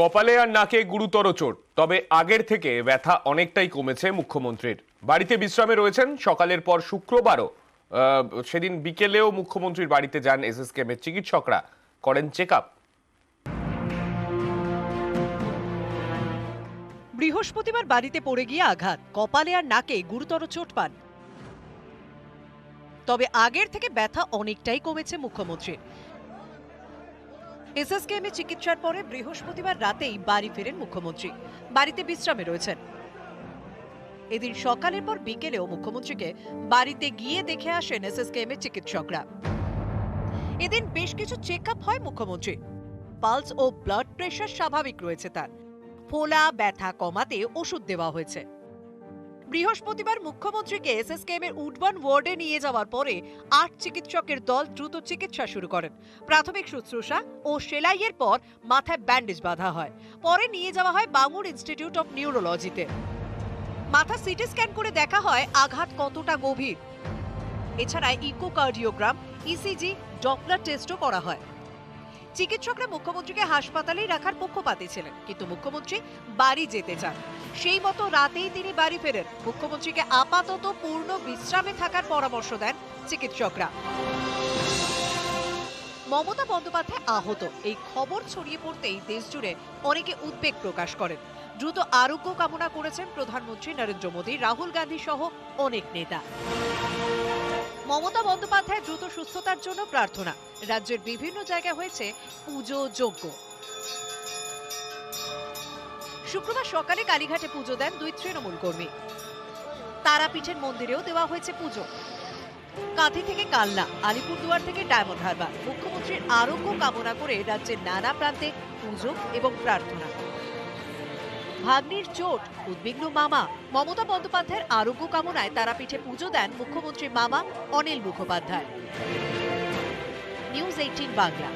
কপালে আর নাকে গুরুতর চোট, তবে আগের থেকে ব্যথা অনেকটাই কমেছে মুখ্যমন্ত্রীর। বাড়িতে বিশ্রামে রয়েছেন। সকালের পর শুক্রবারও সেদিন বিকেলেও মুখ্যমন্ত্রীর বাড়িতে যান এসএসকেএমের চিকিৎসকরা, করেন চেক আপ। বৃহস্পতিবার বাড়িতে পড়ে গিয়ে আঘাত, কপালে আর নাকে গুরুতর চোট পান। তবে আগের থেকে ব্যথা অনেকটাই কমেছে মুখ্যমন্ত্রীর। এসএসকেএমে চিকিৎসার পরে বৃহস্পতিবার রাতেই বাড়ি ফেরেন মুখ্যমন্ত্রী। বাড়িতে বিশ্রামে রয়েছেন। এদিন সকালের পর বিকেলেও মুখ্যমন্ত্রীকে বাড়িতে গিয়ে দেখে আসেন এসএসকেএমের চিকিৎসকরা। এদিন বেশ কিছু চেক আপ হয় মুখ্যমন্ত্রী। পালস ও ব্লাড প্রেশার স্বাভাবিক রয়েছে তার। ফোলা ব্যথা কমাতে ওষুধ দেওয়া হয়েছে। বৃহস্পতিবার মুখ্যমন্ত্রীকে এসএসকেএমের উডবার্ন ওয়ার্ডে নিয়ে যাওয়ার পরে ৮ চিকিৎসকের দল দ্রুত চিকিৎসা শুরু করেন। প্রাথমিক শুশ্রূষা ও সেলাইয়ের পর মাথায় ব্যান্ডেজ বাঁধা হয়। পরে নিয়ে যাওয়া হয় বাঙুর ইনস্টিটিউট অফ নিউরোলজিতে। মাথা সিটি স্ক্যান করে দেখা হয় আঘাত কতটা গভীর। এছাড়া ইকোকার্ডিওগ্রাম, ইসিজি, ডপলার টেস্টও করা হয়। চিকিৎসকরা মুখ্যমন্ত্রীকে হাসপাতালেই রাখার পক্ষপাতী ছিলেন, কিন্তু মুখ্যমন্ত্রী বাড়ি যেতে চান। সেই মতো রাতেই তিনি বাড়ি ফেরেন। মুখ্যমন্ত্রীকে আপাতত পূর্ণ বিশ্রামে থাকার পরামর্শ দেন চিকিৎসকরা। মমতা বন্দ্যোপাধ্যায় আহত, এই খবর ছড়িয়ে পড়তেই দেশজুড়ে অনেকে উদ্বেগ প্রকাশ করেন। দ্রুত আরোগ্য কামনা করেছেন প্রধানমন্ত্রী নরেন্দ্র মোদী, রাহুল গান্ধী সহ অনেক নেতা। মমতা বন্দ্যোপাধ্যায় দ্রুত সুস্থতার জন্য প্রার্থনা। রাজ্যের বিভিন্ন জায়গায় হয়েছে পুজো যজ্ঞ। শুক্রবার সকালে কালীঘাটে পুজো দেন 2 তৃণমূল কর্মী। তারাপীঠের মন্দিরেও দেওয়া হয়েছে পুজো। কাঁথি থেকে কালনা, আলিপুরদুয়ার থেকে ডায়মন্ড হারবার মুখ্যমন্ত্রীর আরোগ্য কামনা করে রাজ্যের নানা প্রান্তে পুজো এবং প্রার্থনা। ভাগ্নির চোট, উদ্বিগ্ন মামা। মমতা বন্দ্যোপাধ্যায়ের আরোগ্য কামনায় তারাপীঠে পুজো দেন মুখ্যমন্ত্রীর মামা অনিল মুখোপাধ্যায়। নিউজ 18 বাংলা।